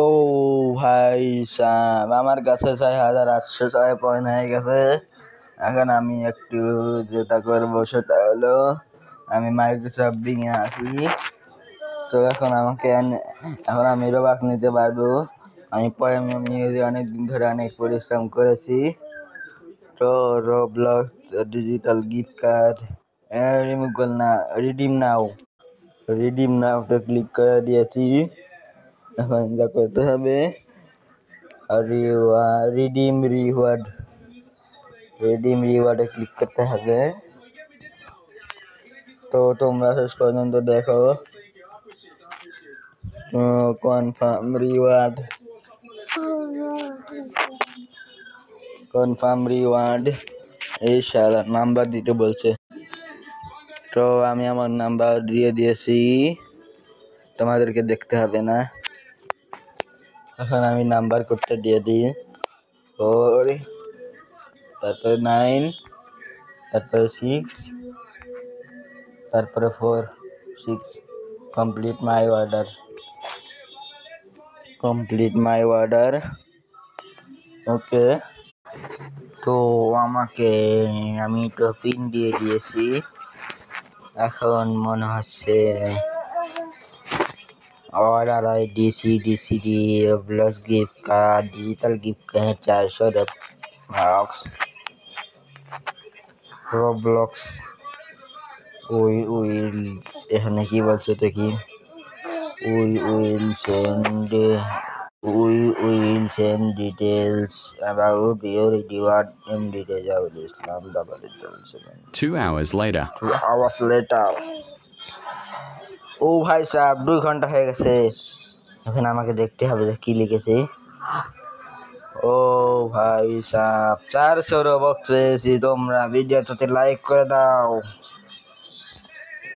ও ভাই সাহেব, আমার কাছে 6,806 পয়েন্ট হয়ে গেছে। এখন আমি একটু যেটা করবো সেটা হলো আমি মাইক্রোসফট বিংয়ে আসি। তো এখন আমি রোবাক নিতে পারবো। আমি অনেকদিন ধরে অনেক পরিশ্রম করেছি। তো Roblox digital gift card redeem নাওতে ক্লিক করে দিয়েছি। এখন যা করতে হবে রিডিম রিওয়ার্ডে ক্লিক করতে হবে। তো তোমরা শেষ পর্যন্ত দেখো। কনফার্ম রিওয়ার্ড এই শালা নাম্বার দিতে বলছে। তো আমি আমার নাম্বার দিয়ে দিয়েছি, তোমাদেরকে দেখতে হবে না। এখন আমি নাম্বার কোডটা দিয়ে দিই 4, তারপরে 9, তারপরে 6, তারপরে 4, 6। Complete my order. ওকে, তো আমি তো পিন দিয়ে দিয়েছি। এখন মনে হচ্ছে order ID CD Roblox gift card digital gift card 400 Roblox will এখানে কি বলছে দেখি। Will send details about your reward immediately. Islam 2 hours later. 2 hours later। ও ভাই সাহেব 2 ঘন্টা হয়ে গেছে। এখন আমাকে দেখতে হবে কি লিখেছে। ও ভাই সাহেব 400 রোবক্স পেয়েছি। তোমরা ভিডিওটাতে লাইক করে দাও।